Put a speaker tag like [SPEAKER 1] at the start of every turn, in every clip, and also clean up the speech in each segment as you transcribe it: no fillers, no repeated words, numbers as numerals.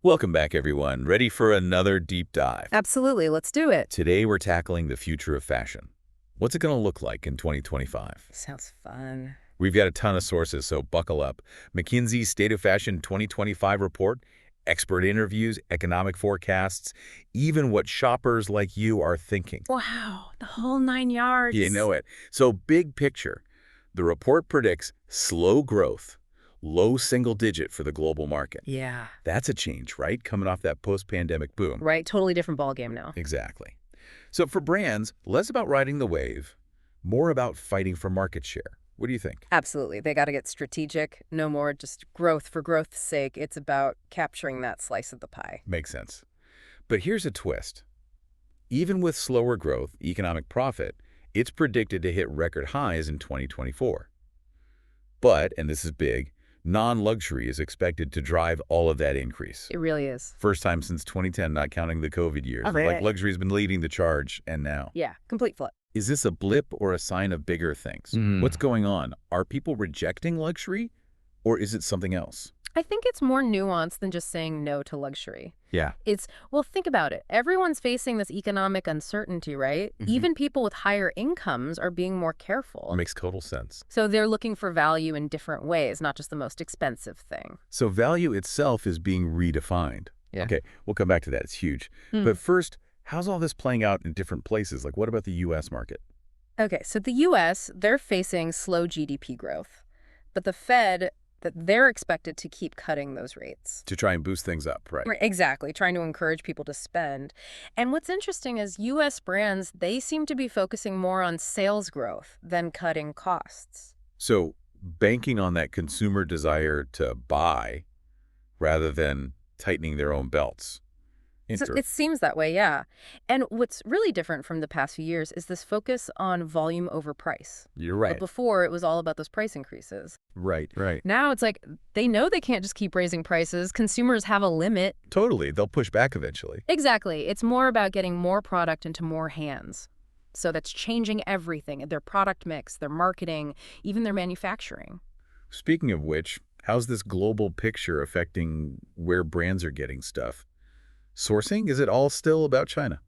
[SPEAKER 1] Welcome back, everyone. Ready for another deep dive?
[SPEAKER 2] Absolutely. Let's do it.
[SPEAKER 1] Today, we're tackling the future of fashion. What's it going to look like in 2025?
[SPEAKER 2] Sounds fun.
[SPEAKER 1] We've got a ton of sources, so buckle up. McKinsey's State of Fashion 2025 report, expert interviews, economic forecasts, even what shoppers like you are thinking.
[SPEAKER 2] Wow, the whole 9 yards.
[SPEAKER 1] You know it. So big picture, the report predicts slow growth, low single digit for the global market.
[SPEAKER 2] Yeah.
[SPEAKER 1] That's a change, right? Coming off that post-pandemic boom.
[SPEAKER 2] Right, totally different ballgame now.
[SPEAKER 1] Exactly. So for brands, less about riding the wave, more about fighting for market share. What do you think?
[SPEAKER 2] Absolutely. They got to get strategic. No more just growth for growth's sake. It's about capturing that slice of the pie.
[SPEAKER 1] Makes sense. But here's a twist. Even with slower growth, economic profit, it's predicted to hit record highs in 2024. But, and this is big, non-luxury is expected to drive all of that increase.
[SPEAKER 2] It really is.
[SPEAKER 1] First time since 2010, not counting the COVID years.
[SPEAKER 2] Okay.
[SPEAKER 1] Like luxury's been leading the charge, and now.
[SPEAKER 2] Yeah, complete flip.
[SPEAKER 1] Is this a blip or a sign of bigger things? What's going on? Are people rejecting luxury, or is it something else?
[SPEAKER 2] I think it's more nuanced than just saying no to luxury.
[SPEAKER 1] Yeah.
[SPEAKER 2] Well, think about it. Everyone's facing this economic uncertainty, right? Even people with higher incomes are being more careful.
[SPEAKER 1] Makes total sense.
[SPEAKER 2] So they're looking for value in different ways, not just the most expensive thing.
[SPEAKER 1] So value itself is being redefined.
[SPEAKER 2] Yeah.
[SPEAKER 1] Okay, we'll come back to that. It's huge. But first, how's all this playing out in different places? Like, what about the U.S. market?
[SPEAKER 2] Okay, so the U.S., they're facing slow GDP growth. But the Fed, that they're expected to keep cutting those rates.
[SPEAKER 1] To try and boost things up, right?
[SPEAKER 2] Right, exactly, trying to encourage people to spend. And what's interesting is U.S. brands, they seem to be focusing more on sales growth than cutting costs.
[SPEAKER 1] So banking on that consumer desire to buy rather than tightening their own belts.
[SPEAKER 2] So it seems that way, yeah. And what's really different from the past few years is this focus on volume over price.
[SPEAKER 1] You're
[SPEAKER 2] But
[SPEAKER 1] right.
[SPEAKER 2] before, it was all about those price increases.
[SPEAKER 1] Right.
[SPEAKER 2] Now it's like they know they can't just keep raising prices. Consumers have a limit.
[SPEAKER 1] Totally. They'll push back eventually.
[SPEAKER 2] Exactly. It's more about getting more product into more hands. So that's changing everything, their product mix, their marketing, even their manufacturing.
[SPEAKER 1] Speaking of which, how's this global picture affecting where brands are getting stuff? Sourcing? Is it all still about China?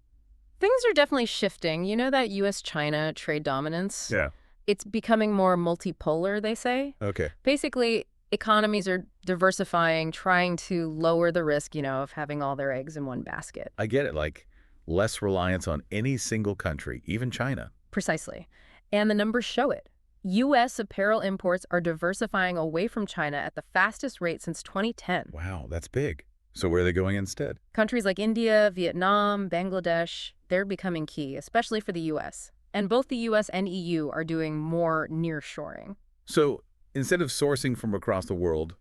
[SPEAKER 2] Things are definitely shifting. You know that U.S.-China trade dominance?
[SPEAKER 1] Yeah.
[SPEAKER 2] It's becoming more multipolar, they say.
[SPEAKER 1] Okay.
[SPEAKER 2] Basically, economies are diversifying, trying to lower the risk, of having all their eggs in one basket.
[SPEAKER 1] I get it. Like, less reliance on any single country, even China.
[SPEAKER 2] Precisely. And the numbers show it. U.S. apparel imports are diversifying away from China at the fastest rate since 2010.
[SPEAKER 1] Wow, that's big. So where are they going instead?
[SPEAKER 2] Countries like India, Vietnam, Bangladesh, they're becoming key, especially for the U.S. And both the U.S. and EU are doing more nearshoring.
[SPEAKER 1] So instead of sourcing from across the world,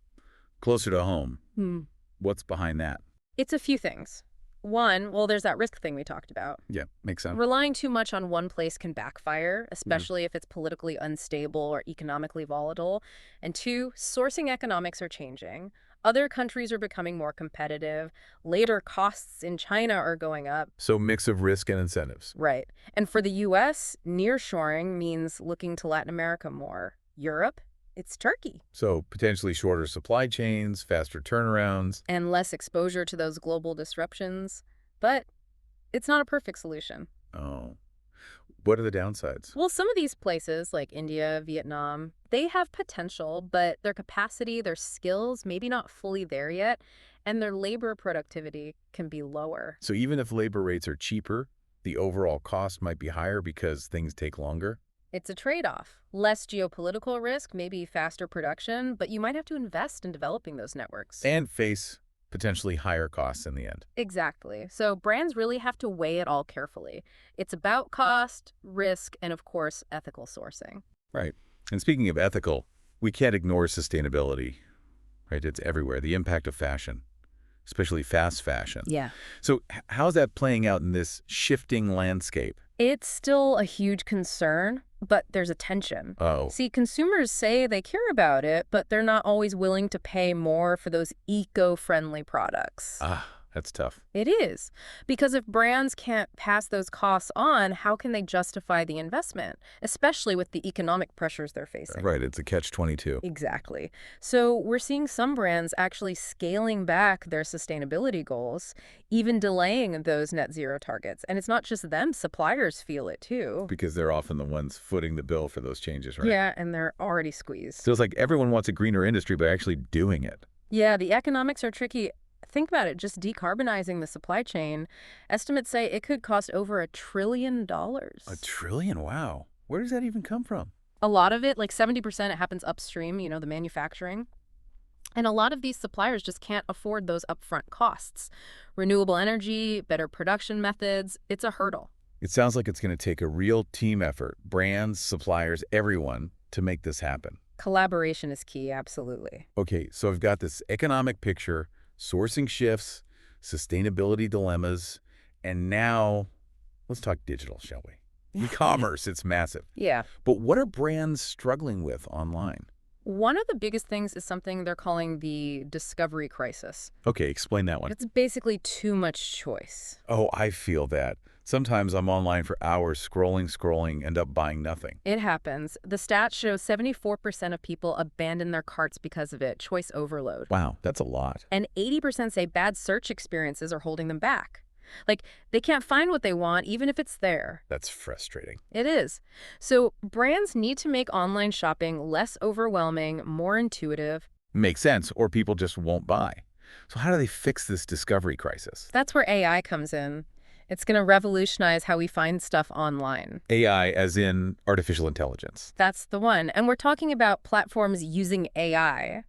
[SPEAKER 1] closer to home, what's behind that?
[SPEAKER 2] It's a few things. One, well, there's that risk thing we talked about.
[SPEAKER 1] Yeah, makes sense.
[SPEAKER 2] Relying too much on one place can backfire, especially if it's politically unstable or economically volatile. And two, sourcing economics are changing. Other countries are becoming more competitive. Labor costs in China are going up.
[SPEAKER 1] So mix of risk and incentives.
[SPEAKER 2] Right. And for the U.S., nearshoring means looking to Latin America more. Europe, it's Turkey.
[SPEAKER 1] So potentially shorter supply chains, faster turnarounds.
[SPEAKER 2] And less exposure to those global disruptions. But it's not a perfect solution.
[SPEAKER 1] Oh. What are the downsides?
[SPEAKER 2] Well, some of these places, like India, Vietnam, they have potential, but their capacity, their skills, maybe not fully there yet, and their labor productivity can be lower.
[SPEAKER 1] So even if labor rates are cheaper, the overall cost might be higher because things take longer?
[SPEAKER 2] It's a trade-off. Less geopolitical risk, maybe faster production, but you might have to invest in developing those networks.
[SPEAKER 1] And face potentially higher costs in the end.
[SPEAKER 2] Exactly. So brands really have to weigh it all carefully. It's about cost, risk, and of course, ethical sourcing.
[SPEAKER 1] Right. And speaking of ethical, we can't ignore sustainability, right? It's everywhere. The impact of fashion, especially fast fashion.
[SPEAKER 2] Yeah.
[SPEAKER 1] So how's that playing out in this shifting landscape?
[SPEAKER 2] It's still a huge concern, but there's a tension.
[SPEAKER 1] Oh.
[SPEAKER 2] See, consumers say they care about it, but they're not always willing to pay more for those eco-friendly products.
[SPEAKER 1] That's tough.
[SPEAKER 2] It is. Because if brands can't pass those costs on, how can they justify the investment, especially with the economic pressures they're facing?
[SPEAKER 1] Right, it's a catch-22.
[SPEAKER 2] Exactly. So we're seeing some brands actually scaling back their sustainability goals, even delaying those net zero targets. And it's not just them, suppliers feel it too.
[SPEAKER 1] Because they're often the ones footing the bill for those changes, right?
[SPEAKER 2] Yeah, and they're already squeezed.
[SPEAKER 1] So it's like everyone wants a greener industry by actually doing it.
[SPEAKER 2] Yeah, the economics are tricky. Think about it, just decarbonizing the supply chain. Estimates say it could cost over $1 trillion.
[SPEAKER 1] $1 trillion? Wow. Where does that even come from?
[SPEAKER 2] A lot of it, like 70%, it happens upstream, the manufacturing. And a lot of these suppliers just can't afford those upfront costs. Renewable energy, better production methods, it's a hurdle.
[SPEAKER 1] It sounds like it's going to take a real team effort, brands, suppliers, everyone, to make this happen.
[SPEAKER 2] Collaboration is key, absolutely.
[SPEAKER 1] Okay, so I've got this economic picture, sourcing shifts, sustainability dilemmas, and now let's talk digital, shall we? E-commerce, it's massive.
[SPEAKER 2] Yeah.
[SPEAKER 1] But what are brands struggling with online?
[SPEAKER 2] One of the biggest things is something they're calling the discovery crisis.
[SPEAKER 1] Okay, explain that one.
[SPEAKER 2] It's basically too much choice.
[SPEAKER 1] Oh, I feel that. Sometimes I'm online for hours scrolling, end up buying nothing.
[SPEAKER 2] It happens. The stats show 74% of people abandon their carts because of it, choice overload.
[SPEAKER 1] Wow, that's a lot.
[SPEAKER 2] And 80% say bad search experiences are holding them back. Like, they can't find what they want, even if it's there.
[SPEAKER 1] That's frustrating.
[SPEAKER 2] It is. So brands need to make online shopping less overwhelming, more intuitive.
[SPEAKER 1] Makes sense, or people just won't buy. So how do they fix this discovery crisis?
[SPEAKER 2] That's where AI comes in. It's going to revolutionize how we find stuff online.
[SPEAKER 1] AI as in artificial intelligence.
[SPEAKER 2] That's the one. And we're talking about platforms using AI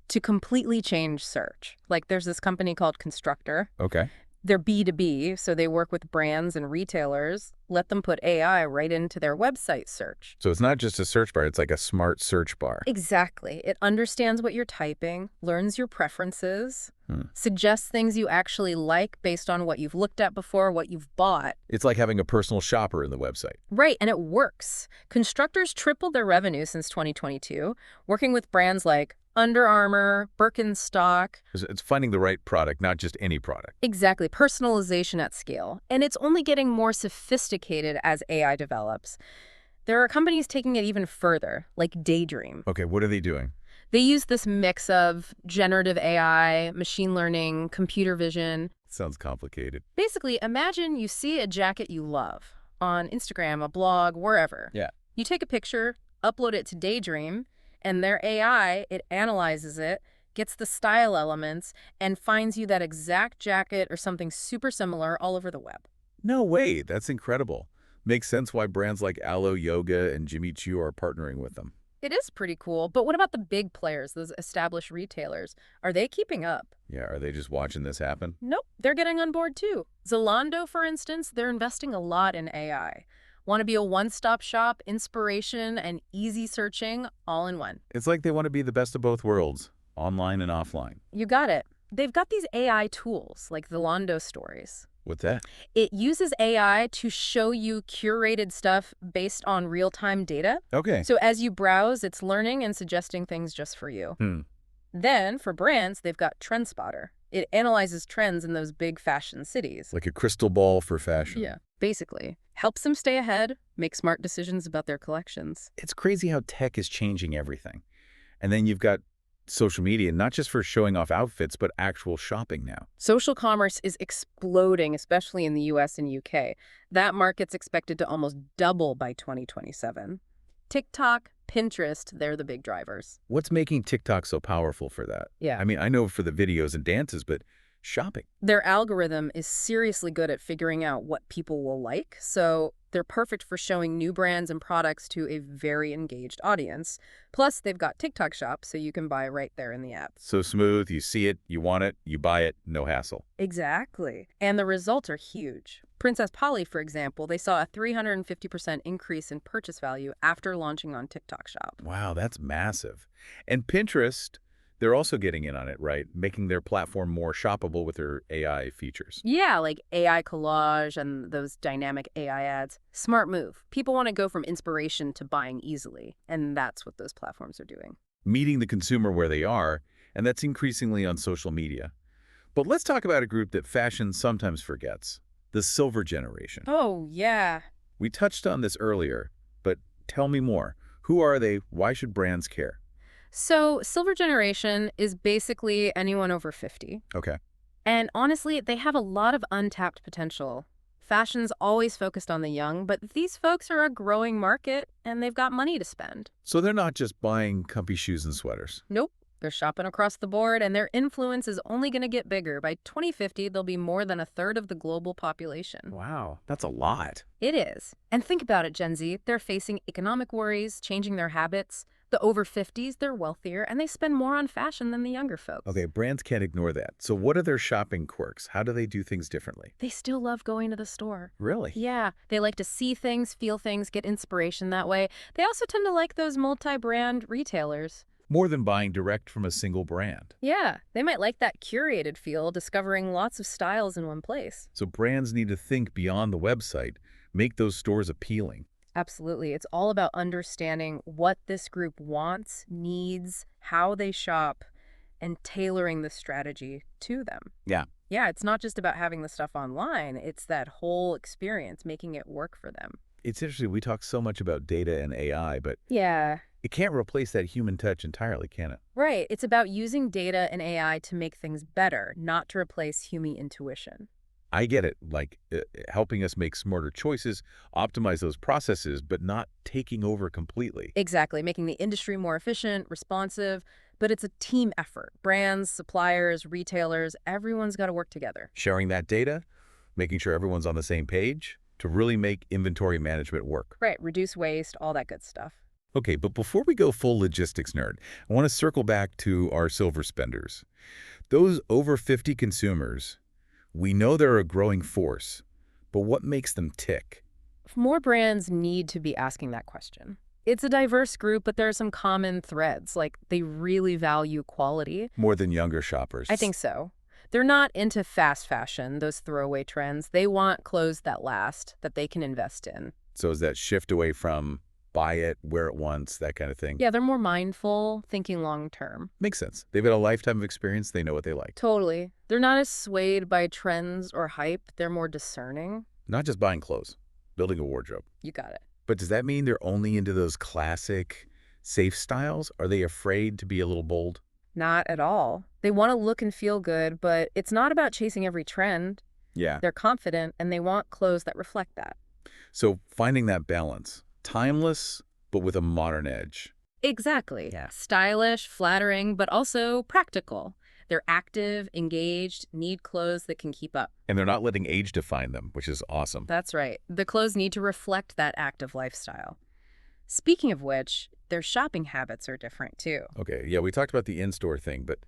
[SPEAKER 2] to completely change search. Like there's this company called Constructor.
[SPEAKER 1] Okay.
[SPEAKER 2] They're B2B, so they work with brands and retailers, let them put AI right into their website search.
[SPEAKER 1] So it's not just a search bar, it's like a smart search bar.
[SPEAKER 2] Exactly. It understands what you're typing, learns your preferences, suggests things you actually like based on what you've looked at before, what you've bought.
[SPEAKER 1] It's like having a personal shopper in the website.
[SPEAKER 2] Right, and it works. Constructors tripled their revenue since 2022, working with brands like Under Armour, Birkenstock.
[SPEAKER 1] It's finding the right product, not just any product.
[SPEAKER 2] Exactly, personalization at scale. And it's only getting more sophisticated as AI develops. There are companies taking it even further, like Daydream.
[SPEAKER 1] Okay, what are they doing?
[SPEAKER 2] They use this mix of generative AI, machine learning, computer vision.
[SPEAKER 1] Sounds complicated.
[SPEAKER 2] Basically, imagine you see a jacket you love on Instagram, a blog, wherever.
[SPEAKER 1] Yeah.
[SPEAKER 2] You take a picture, upload it to Daydream, and their AI, it analyzes it, gets the style elements, and finds you that exact jacket or something super similar all over the web.
[SPEAKER 1] No way, that's incredible. Makes sense why brands like Alo Yoga and Jimmy Choo are partnering with them.
[SPEAKER 2] It is pretty cool, but what about the big players, those established retailers? Are they keeping up?
[SPEAKER 1] Yeah, are they just watching this happen?
[SPEAKER 2] Nope, they're getting on board too. Zalando, for instance, they're investing a lot in AI. Want to be a one-stop shop, inspiration, and easy searching, all in one.
[SPEAKER 1] It's like they want to be the best of both worlds, online and offline.
[SPEAKER 2] You got it. They've got these AI tools, like Zalando Stories.
[SPEAKER 1] What's that?
[SPEAKER 2] It uses AI to show you curated stuff based on real-time data.
[SPEAKER 1] Okay.
[SPEAKER 2] So as you browse, it's learning and suggesting things just for you. Then, for brands, they've got TrendSpotter. It analyzes trends in those big fashion cities.
[SPEAKER 1] Like a crystal ball for fashion.
[SPEAKER 2] Yeah, basically. Helps them stay ahead, make smart decisions about their collections.
[SPEAKER 1] It's crazy how tech is changing everything. And then you've got social media, not just for showing off outfits, but actual shopping now.
[SPEAKER 2] Social commerce is exploding, especially in the US and UK. That market's expected to almost double by 2027. TikTok, Pinterest, they're the big drivers.
[SPEAKER 1] What's making TikTok so powerful for that?
[SPEAKER 2] Yeah.
[SPEAKER 1] I mean, I know for the videos and dances, but shopping.
[SPEAKER 2] Their algorithm is seriously good at figuring out what people will like, so they're perfect for showing new brands and products to a very engaged audience. Plus, they've got TikTok Shop, so you can buy right there in the app.
[SPEAKER 1] So smooth, you see it, you want it, you buy it, no hassle.
[SPEAKER 2] Exactly. And the results are huge. Princess Polly, for example, they saw a 350% increase in purchase value after launching on TikTok Shop.
[SPEAKER 1] Wow, that's massive. And Pinterest, they're also getting in on it, right? Making their platform more shoppable with their AI features.
[SPEAKER 2] Yeah, like AI collage and those dynamic AI ads. Smart move. People want to go from inspiration to buying easily, and that's what those platforms are doing.
[SPEAKER 1] Meeting the consumer where they are, and that's increasingly on social media. But let's talk about a group that fashion sometimes forgets, the silver generation.
[SPEAKER 2] Oh, yeah.
[SPEAKER 1] We touched on this earlier, but tell me more. Who are they? Why should brands care?
[SPEAKER 2] So, Silver Generation is basically anyone over 50.
[SPEAKER 1] Okay.
[SPEAKER 2] And honestly, they have a lot of untapped potential. Fashion's always focused on the young, but these folks are a growing market and they've got money to spend.
[SPEAKER 1] So they're not just buying comfy shoes and sweaters.
[SPEAKER 2] Nope. They're shopping across the board, and their influence is only going to get bigger. By 2050, they'll be more than a third of the global population.
[SPEAKER 1] Wow, that's a lot.
[SPEAKER 2] It is. And think about it, Gen Z. They're facing economic worries, changing their habits. The over 50s, they're wealthier, and they spend more on fashion than the younger folks.
[SPEAKER 1] Okay, brands can't ignore that. So what are their shopping quirks? How do they do things differently?
[SPEAKER 2] They still love going to the store.
[SPEAKER 1] Really?
[SPEAKER 2] Yeah, they like to see things, feel things, get inspiration that way. They also tend to like those multi-brand retailers.
[SPEAKER 1] More than buying direct from a single brand.
[SPEAKER 2] Yeah, they might like that curated feel, discovering lots of styles in one place.
[SPEAKER 1] So brands need to think beyond the website, make those stores appealing.
[SPEAKER 2] Absolutely. It's all about understanding what this group wants, needs, how they shop, and tailoring the strategy to them.
[SPEAKER 1] Yeah.
[SPEAKER 2] Yeah, it's not just about having the stuff online. It's that whole experience, making it work for them.
[SPEAKER 1] It's interesting. We talk so much about data and AI, but
[SPEAKER 2] Yeah.
[SPEAKER 1] it can't replace that human touch entirely, can it?
[SPEAKER 2] Right. It's about using data and AI to make things better, not to replace human intuition.
[SPEAKER 1] I get it, like helping us make smarter choices, optimize those processes, but not taking over completely.
[SPEAKER 2] Exactly. Making the industry more efficient, responsive, but it's a team effort. Brands, suppliers, retailers, everyone's got to work together.
[SPEAKER 1] Sharing that data, making sure everyone's on the same page to really make inventory management work.
[SPEAKER 2] Right. Reduce waste, all that good stuff.
[SPEAKER 1] Okay, but before we go full logistics nerd, I want to circle back to our silver spenders. Those over 50 consumers, we know they're a growing force, but what makes them tick?
[SPEAKER 2] More brands need to be asking that question. It's a diverse group, but there are some common threads, like they really value quality.
[SPEAKER 1] More than younger shoppers.
[SPEAKER 2] I think so. They're not into fast fashion, those throwaway trends. They want clothes that last, that they can invest in.
[SPEAKER 1] So is that shift away from buy it, wear it once, that kind of thing?
[SPEAKER 2] Yeah, they're more mindful, thinking long term.
[SPEAKER 1] Makes sense. They've had a lifetime of experience. They know what they like.
[SPEAKER 2] Totally. They're not as swayed by trends or hype. They're more discerning.
[SPEAKER 1] Not just buying clothes, building a wardrobe.
[SPEAKER 2] You got it.
[SPEAKER 1] But does that mean they're only into those classic, safe styles? Are they afraid to be a little bold?
[SPEAKER 2] Not at all. They want to look and feel good, but it's not about chasing every trend.
[SPEAKER 1] Yeah.
[SPEAKER 2] They're confident, and they want clothes that reflect that.
[SPEAKER 1] So finding that balance, timeless, but with a modern edge.
[SPEAKER 2] Exactly. Yeah. Stylish, flattering, but also practical. They're active, engaged, need clothes that can keep up.
[SPEAKER 1] And they're not letting age define them, which is awesome.
[SPEAKER 2] That's right. The clothes need to reflect that active lifestyle. Speaking of which, their shopping habits are different too.
[SPEAKER 1] Okay, yeah, we talked about the in-store thing, but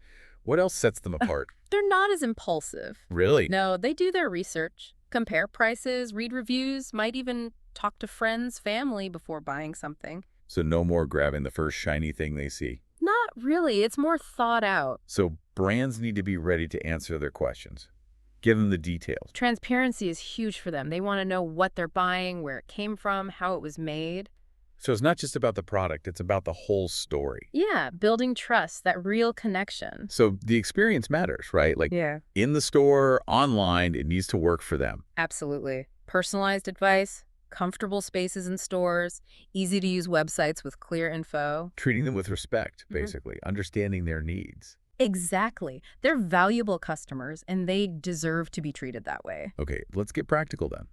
[SPEAKER 1] what else sets them apart?
[SPEAKER 2] They're not as impulsive.
[SPEAKER 1] Really?
[SPEAKER 2] No, they do their research, compare prices, read reviews, might even talk to friends, family before buying something.
[SPEAKER 1] So no more grabbing the first shiny thing they see.
[SPEAKER 2] Not really. It's more thought out.
[SPEAKER 1] So brands need to be ready to answer their questions. Give them the details.
[SPEAKER 2] Transparency is huge for them. They want to know what they're buying, where it came from, how it was made.
[SPEAKER 1] So it's not just about the product, it's about the whole story.
[SPEAKER 2] Yeah, building trust, that real connection.
[SPEAKER 1] So the experience matters, right? Like
[SPEAKER 2] Yeah.
[SPEAKER 1] in the store, online, it needs to work for them.
[SPEAKER 2] Absolutely. Personalized advice, comfortable spaces in stores, easy-to-use websites with clear info.
[SPEAKER 1] Treating them with respect, basically, understanding their needs.
[SPEAKER 2] Exactly. They're valuable customers, and they deserve to be treated that way.
[SPEAKER 1] Okay, let's get practical then.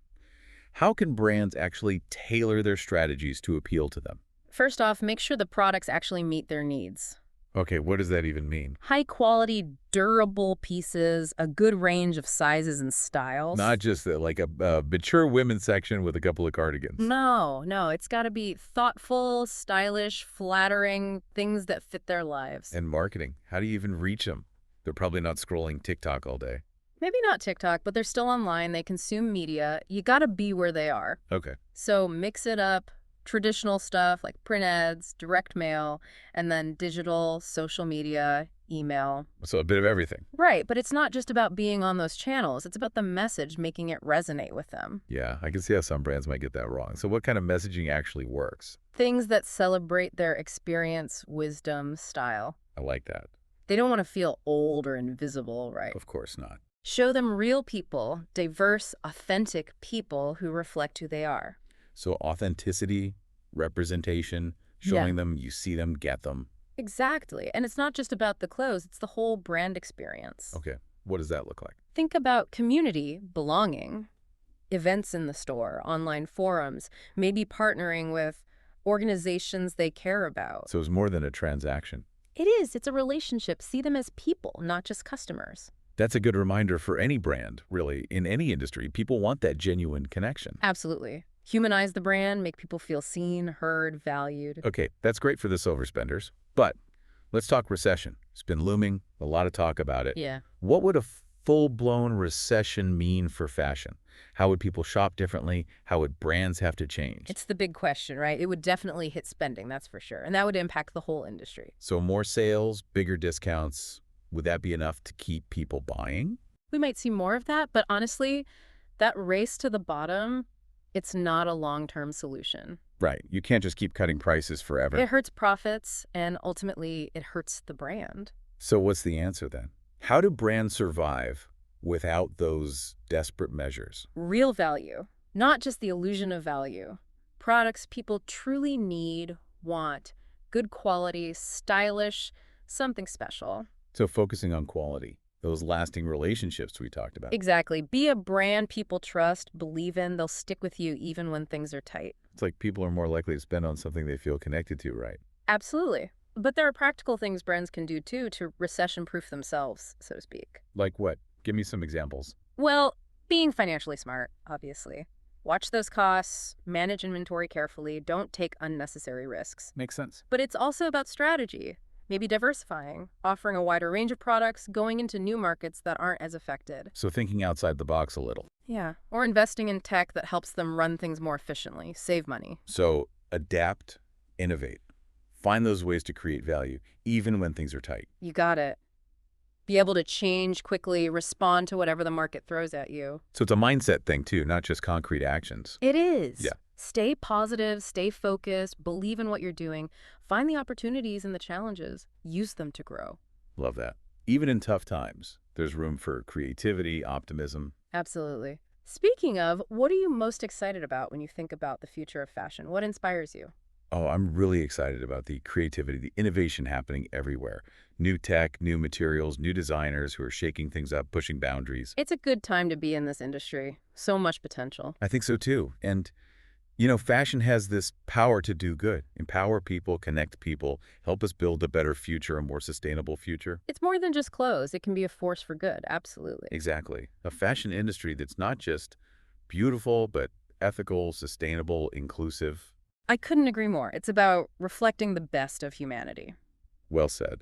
[SPEAKER 1] How can brands actually tailor their strategies to appeal to them?
[SPEAKER 2] First off, make sure the products actually meet their needs.
[SPEAKER 1] Okay, what does that even mean?
[SPEAKER 2] High-quality, durable pieces, a good range of sizes and styles.
[SPEAKER 1] Not just like a mature women's section with a couple of cardigans.
[SPEAKER 2] No, it's got to be thoughtful, stylish, flattering, things that fit their lives.
[SPEAKER 1] And marketing. How do you even reach them? They're probably not scrolling TikTok all day.
[SPEAKER 2] Maybe not TikTok, but they're still online. They consume media. You got to be where they are.
[SPEAKER 1] Okay.
[SPEAKER 2] So mix it up. Traditional stuff like print ads, direct mail, and then digital, social media, email.
[SPEAKER 1] So a bit of everything.
[SPEAKER 2] Right, but it's not just about being on those channels. It's about the message, making it resonate with them.
[SPEAKER 1] Yeah, I can see how some brands might get that wrong. So what kind of messaging actually works?
[SPEAKER 2] Things that celebrate their experience, wisdom, style.
[SPEAKER 1] I like that.
[SPEAKER 2] They don't want to feel old or invisible, right?
[SPEAKER 1] Of course not.
[SPEAKER 2] Show them real people, diverse, authentic people who reflect who they are.
[SPEAKER 1] So authenticity, representation,
[SPEAKER 2] Yeah.
[SPEAKER 1] showing them you see them, get them.
[SPEAKER 2] Exactly. And it's not just about the clothes, it's the whole brand experience.
[SPEAKER 1] Okay, what does that look like?
[SPEAKER 2] Think about community, belonging, events in the store, online forums, maybe partnering with organizations they care about.
[SPEAKER 1] So it's more than a transaction.
[SPEAKER 2] It is. It's a relationship. See them as people, not just customers.
[SPEAKER 1] That's a good reminder for any brand, really, in any industry. People want that genuine connection.
[SPEAKER 2] Absolutely. Humanize the brand, make people feel seen, heard, valued.
[SPEAKER 1] Okay, that's great for the silver spenders. But let's talk recession. It's been looming, a lot of talk about it.
[SPEAKER 2] Yeah.
[SPEAKER 1] What would a full-blown recession mean for fashion? How would people shop differently? How would brands have to change?
[SPEAKER 2] It's the big question, right? It would definitely hit spending, that's for sure. And that would impact the whole industry.
[SPEAKER 1] So more sales, bigger discounts. Would that be enough to keep people buying?
[SPEAKER 2] We might see more of that, but honestly, that race to the bottom, it's not a long-term solution.
[SPEAKER 1] Right. You can't just keep cutting prices forever.
[SPEAKER 2] It hurts profits, and ultimately, it hurts the brand.
[SPEAKER 1] So what's the answer then? How do brands survive without those desperate measures?
[SPEAKER 2] Real value, not just the illusion of value. Products people truly need, want, good quality, stylish, something special.
[SPEAKER 1] So focusing on quality, those lasting relationships we talked about.
[SPEAKER 2] Exactly. Be a brand people trust, believe in, they'll stick with you even when things are tight.
[SPEAKER 1] It's like people are more likely to spend on something they feel connected to, right?
[SPEAKER 2] Absolutely. But there are practical things brands can do too to recession-proof themselves, so to speak.
[SPEAKER 1] Like what? Give me some examples.
[SPEAKER 2] Well, being financially smart, obviously. Watch those costs, manage inventory carefully, don't take unnecessary risks.
[SPEAKER 1] Makes sense.
[SPEAKER 2] But it's also about strategy. Maybe diversifying, offering a wider range of products, going into new markets that aren't as affected.
[SPEAKER 1] So thinking outside the box a little.
[SPEAKER 2] Yeah. Or investing in tech that helps them run things more efficiently, save money.
[SPEAKER 1] So adapt, innovate. Find those ways to create value, even when things are tight.
[SPEAKER 2] You got it. Be able to change quickly, respond to whatever the market throws at you.
[SPEAKER 1] So it's a mindset thing too, not just concrete actions.
[SPEAKER 2] It is.
[SPEAKER 1] Yeah.
[SPEAKER 2] Stay positive, stay focused, believe in what you're doing, find the opportunities and the challenges, use them to grow.
[SPEAKER 1] Love that. Even in tough times, there's room for creativity, optimism.
[SPEAKER 2] Absolutely. Speaking of, what are you most excited about when you think about the future of fashion? What inspires you?
[SPEAKER 1] Oh, I'm really excited about the creativity, the innovation happening everywhere. New tech, new materials, new designers who are shaking things up, pushing boundaries.
[SPEAKER 2] It's a good time to be in this industry. So much potential.
[SPEAKER 1] I think so too. And, you know, fashion has this power to do good, empower people, connect people, help us build a better future, a more sustainable future.
[SPEAKER 2] It's more than just clothes. It can be a force for good. Absolutely.
[SPEAKER 1] Exactly. A fashion industry that's not just beautiful, but ethical, sustainable, inclusive.
[SPEAKER 2] I couldn't agree more. It's about reflecting the best of humanity.
[SPEAKER 1] Well said.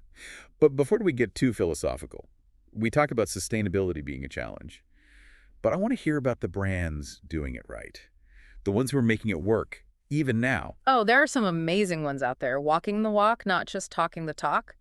[SPEAKER 1] But before we get too philosophical, we talk about sustainability being a challenge. But I want to hear about the brands doing it right. The ones who are making it work, even now.
[SPEAKER 2] Oh, there are some amazing ones out there, walking the walk, not just talking the talk.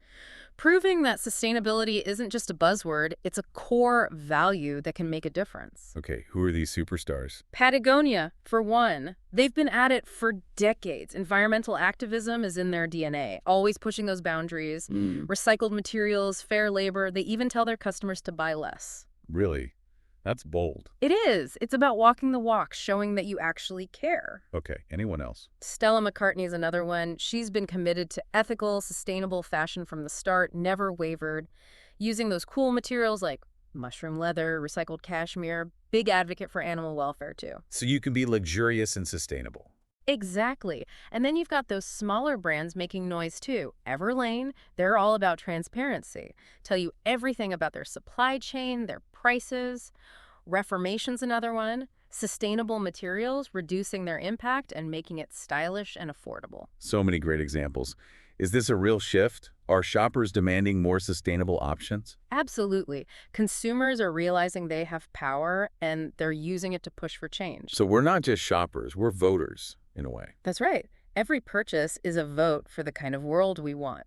[SPEAKER 2] Proving that sustainability isn't just a buzzword, it's a core value that can make a difference.
[SPEAKER 1] Okay, who are these superstars?
[SPEAKER 2] Patagonia, for one. They've been at it for decades. Environmental activism is in their DNA, always pushing those boundaries. Recycled materials, fair labor, they even tell their customers to buy less.
[SPEAKER 1] Really? That's bold.
[SPEAKER 2] It is. It's about walking the walk, showing that you actually care.
[SPEAKER 1] Okay, anyone else?
[SPEAKER 2] Stella McCartney is another one. She's been committed to ethical, sustainable fashion from the start, never wavered, using those cool materials like mushroom leather, recycled cashmere, big advocate for animal welfare too.
[SPEAKER 1] So you can be luxurious and sustainable.
[SPEAKER 2] Exactly. And then you've got those smaller brands making noise too. Everlane, they're all about transparency. Tell you everything about their supply chain, their prices. Reformation's another one. Sustainable materials, reducing their impact and making it stylish and affordable.
[SPEAKER 1] So many great examples. Is this a real shift? Are shoppers demanding more sustainable options?
[SPEAKER 2] Absolutely. Consumers are realizing they have power and they're using it to push for change.
[SPEAKER 1] So we're not just shoppers, we're voters, in a way.
[SPEAKER 2] That's right. Every purchase is a vote for the kind of world we want.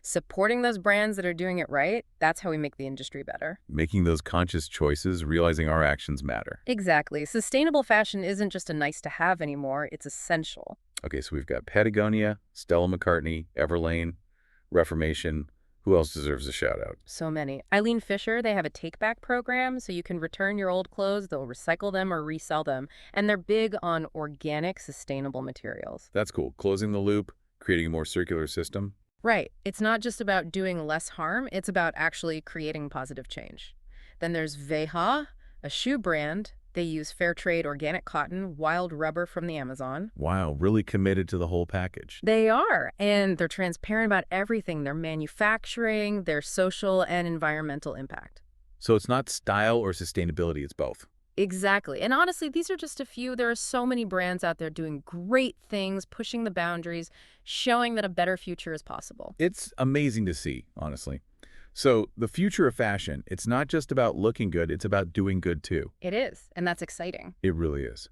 [SPEAKER 2] Supporting those brands that are doing it right, that's how we make the industry better.
[SPEAKER 1] Making those conscious choices, realizing our actions matter.
[SPEAKER 2] Exactly. Sustainable fashion isn't just a nice to have anymore, it's essential.
[SPEAKER 1] Okay, so we've got Patagonia, Stella McCartney, Everlane, Reformation. Who else deserves a shout out?
[SPEAKER 2] So many. Eileen Fisher, they have a take-back program, so you can return your old clothes, they'll recycle them or resell them. And they're big on organic, sustainable materials.
[SPEAKER 1] That's cool. Closing the loop, creating a more circular system.
[SPEAKER 2] Right. It's not just about doing less harm, it's about actually creating positive change. Then there's Veja, a shoe brand. They use fair trade organic cotton, wild rubber from the Amazon.
[SPEAKER 1] Wow, really committed to the whole package.
[SPEAKER 2] They are, and they're transparent about everything, their manufacturing, their social and environmental impact.
[SPEAKER 1] So it's not style or sustainability, it's both.
[SPEAKER 2] Exactly. And honestly, these are just a few. There are so many brands out there doing great things, pushing the boundaries, showing that a better future is possible.
[SPEAKER 1] It's amazing to see, honestly. So the future of fashion, it's not just about looking good, it's about doing good too.
[SPEAKER 2] It is, and that's exciting.
[SPEAKER 1] It really is.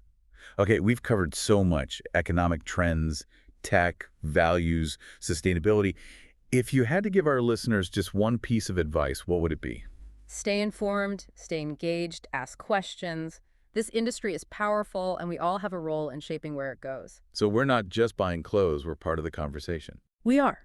[SPEAKER 1] Okay, we've covered so much: economic trends, tech, values, sustainability. If you had to give our listeners just one piece of advice, what would it be?
[SPEAKER 2] Stay informed, stay engaged, ask questions. This industry is powerful, and we all have a role in shaping where it goes.
[SPEAKER 1] So we're not just buying clothes, we're part of the conversation.
[SPEAKER 2] We are.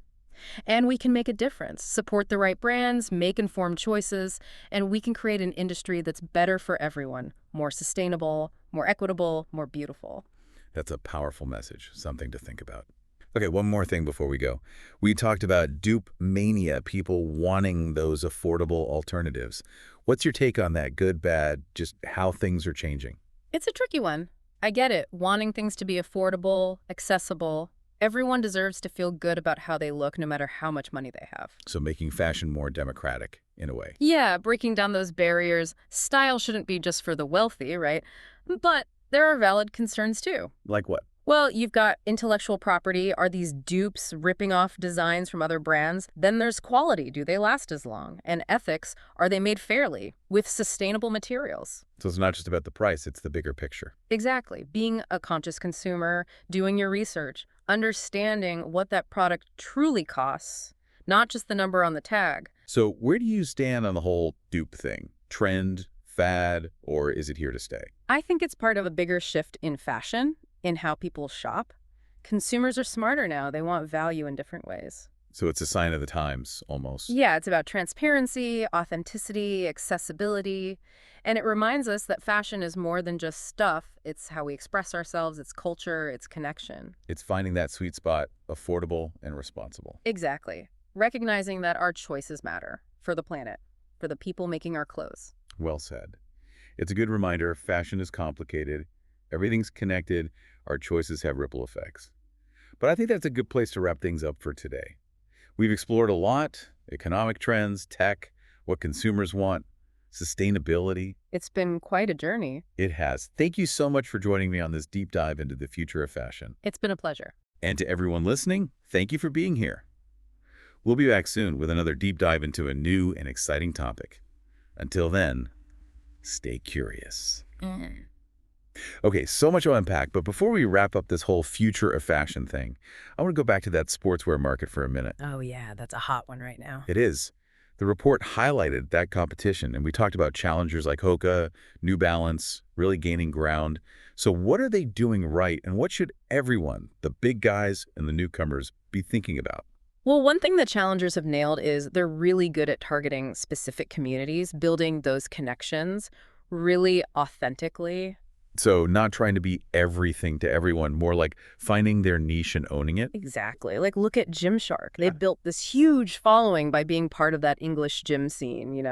[SPEAKER 2] And we can make a difference, support the right brands, make informed choices, and we can create an industry that's better for everyone, more sustainable, more equitable, more beautiful.
[SPEAKER 1] That's a powerful message, something to think about. Okay, one more thing before we go. We talked about dupe mania, people wanting those affordable alternatives. What's your take on that? Good, bad, just how things are changing?
[SPEAKER 2] It's a tricky one. I get it, wanting things to be affordable, accessible. Everyone deserves to feel good about how they look, no matter how much money they have.
[SPEAKER 1] So making fashion more democratic, in a way.
[SPEAKER 2] Yeah, breaking down those barriers. Style shouldn't be just for the wealthy, right? But there are valid concerns, too.
[SPEAKER 1] Like what?
[SPEAKER 2] Well, you've got intellectual property. Are these dupes ripping off designs from other brands? Then there's quality. Do they last as long? And ethics. Are they made fairly with sustainable materials?
[SPEAKER 1] So it's not just about the price, it's the bigger picture.
[SPEAKER 2] Exactly. Being a conscious consumer, doing your research, understanding what that product truly costs, not just the number on the tag.
[SPEAKER 1] So where do you stand on the whole dupe thing? Trend, fad, or is it here to stay?
[SPEAKER 2] I think it's part of a bigger shift in fashion, in how people shop. Consumers are smarter now. They want value in different ways.
[SPEAKER 1] So it's a sign of the times, almost.
[SPEAKER 2] Yeah, it's about transparency, authenticity, accessibility. And it reminds us that fashion is more than just stuff. It's how we express ourselves, it's culture, it's connection.
[SPEAKER 1] It's finding that sweet spot, affordable and responsible.
[SPEAKER 2] Exactly. Recognizing that our choices matter for the planet, for the people making our clothes.
[SPEAKER 1] Well said. It's a good reminder, fashion is complicated, everything's connected, our choices have ripple effects. But I think that's a good place to wrap things up for today. We've explored a lot: economic trends, tech, what consumers want, sustainability.
[SPEAKER 2] It's been quite a journey.
[SPEAKER 1] It has. Thank you so much for joining me on this deep dive into the future of fashion.
[SPEAKER 2] It's been a pleasure.
[SPEAKER 1] And to everyone listening, thank you for being here. We'll be back soon with another deep dive into a new and exciting topic. Until then, stay curious. Okay, so much to unpack, but before we wrap up this whole future of fashion thing, I want to go back to that sportswear market for a minute.
[SPEAKER 2] Oh, yeah, that's a hot one right now.
[SPEAKER 1] It is. The report highlighted that competition, and we talked about challengers like Hoka, New Balance, really gaining ground. So what are they doing right, and what should everyone, the big guys and the newcomers, be thinking about?
[SPEAKER 2] Well, one thing that challengers have nailed is they're really good at targeting specific communities, building those connections really authentically.
[SPEAKER 1] So not trying to be everything to everyone, more like finding their niche and owning it.
[SPEAKER 2] Exactly. Like, look at Gymshark. They built this huge following by being part of that English gym scene,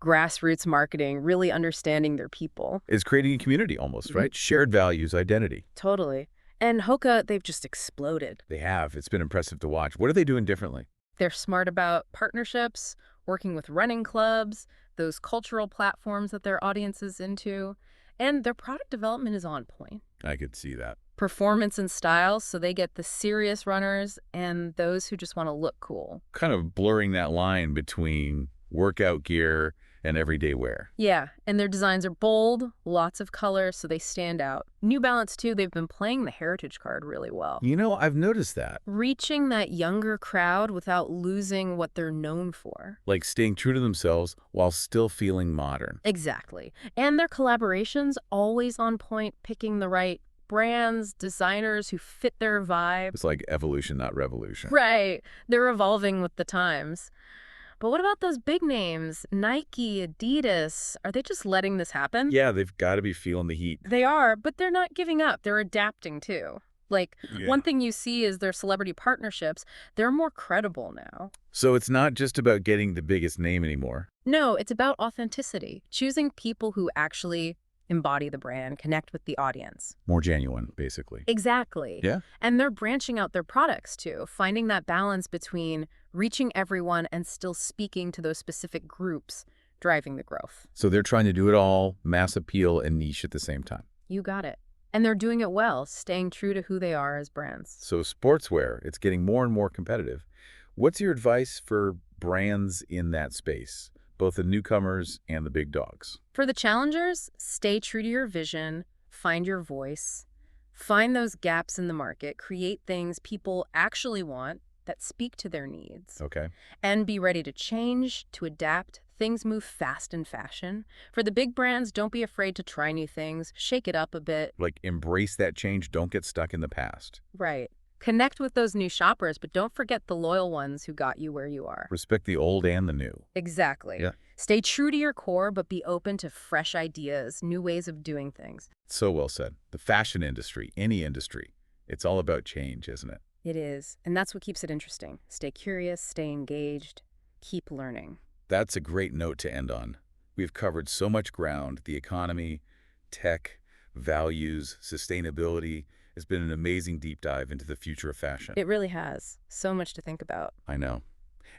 [SPEAKER 2] grassroots marketing, really understanding their people.
[SPEAKER 1] Is creating a community almost, right? Shared values, identity.
[SPEAKER 2] Totally. And Hoka, they've just exploded.
[SPEAKER 1] They have. It's been impressive to watch. What are they doing differently?
[SPEAKER 2] They're smart about partnerships, working with running clubs, those cultural platforms that their audience is into. And their product development is on point.
[SPEAKER 1] I could see that.
[SPEAKER 2] Performance and style, so they get the serious runners and those who just want to look cool.
[SPEAKER 1] Kind of blurring that line between workout gear and everyday wear.
[SPEAKER 2] Yeah, and their designs are bold, lots of color, so they stand out. New Balance, too, they've been playing the heritage card really well.
[SPEAKER 1] I've noticed that.
[SPEAKER 2] Reaching that younger crowd without losing what they're known for.
[SPEAKER 1] Like staying true to themselves while still feeling modern.
[SPEAKER 2] Exactly. And their collaborations, always on point, picking the right brands, designers who fit their vibe.
[SPEAKER 1] It's like evolution, not revolution.
[SPEAKER 2] Right. They're evolving with the times. But what about those big names? Nike, Adidas, are they just letting this happen?
[SPEAKER 1] Yeah, they've got to be feeling the heat.
[SPEAKER 2] They are, but they're not giving up. They're adapting too. Like,
[SPEAKER 1] Yeah.
[SPEAKER 2] one thing you see is their celebrity partnerships. They're more credible now.
[SPEAKER 1] So it's not just about getting the biggest name anymore.
[SPEAKER 2] No, it's about authenticity, choosing people who actually embody the brand, connect with the audience.
[SPEAKER 1] More genuine, basically.
[SPEAKER 2] Exactly.
[SPEAKER 1] Yeah.
[SPEAKER 2] And they're branching out their products too, finding that balance between reaching everyone and still speaking to those specific groups, driving the growth.
[SPEAKER 1] So they're trying to do it all, mass appeal and niche at the same time.
[SPEAKER 2] You got it. And they're doing it well, staying true to who they are as brands.
[SPEAKER 1] So sportswear, it's getting more and more competitive. What's your advice for brands in that space, both the newcomers and the big dogs?
[SPEAKER 2] For the challengers, stay true to your vision, find your voice, find those gaps in the market, create things people actually want that speak to their needs,
[SPEAKER 1] Okay.
[SPEAKER 2] and be ready to change, to adapt. Things move fast in fashion. For the big brands, don't be afraid to try new things, shake it up a bit.
[SPEAKER 1] Like embrace that change, don't get stuck in the past.
[SPEAKER 2] Right. Connect with those new shoppers, but don't forget the loyal ones who got you where you are.
[SPEAKER 1] Respect the old and the new.
[SPEAKER 2] Exactly.
[SPEAKER 1] Yeah.
[SPEAKER 2] Stay true to your core, but be open to fresh ideas, new ways of doing things.
[SPEAKER 1] So well said. The fashion industry, any industry, it's all about change, isn't it?
[SPEAKER 2] It is, and that's what keeps it interesting. Stay curious, stay engaged, keep learning.
[SPEAKER 1] That's a great note to end on. We've covered so much ground: the economy, tech, values, sustainability. It's been an amazing deep dive into the future of fashion.
[SPEAKER 2] It really has. So much to think about.
[SPEAKER 1] I know.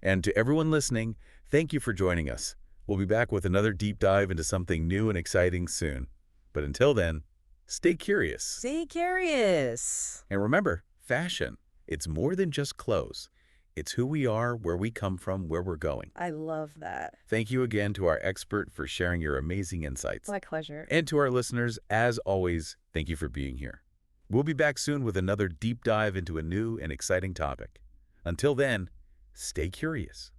[SPEAKER 1] And to everyone listening, thank you for joining us. We'll be back with another deep dive into something new and exciting soon. But until then, stay curious.
[SPEAKER 2] Stay curious.
[SPEAKER 1] And remember, fashion, it's more than just clothes. It's who we are, where we come from, where we're going.
[SPEAKER 2] I love that.
[SPEAKER 1] Thank you again to our expert for sharing your amazing insights.
[SPEAKER 2] My pleasure.
[SPEAKER 1] And to our listeners, as always, thank you for being here. We'll be back soon with another deep dive into a new and exciting topic. Until then, stay curious.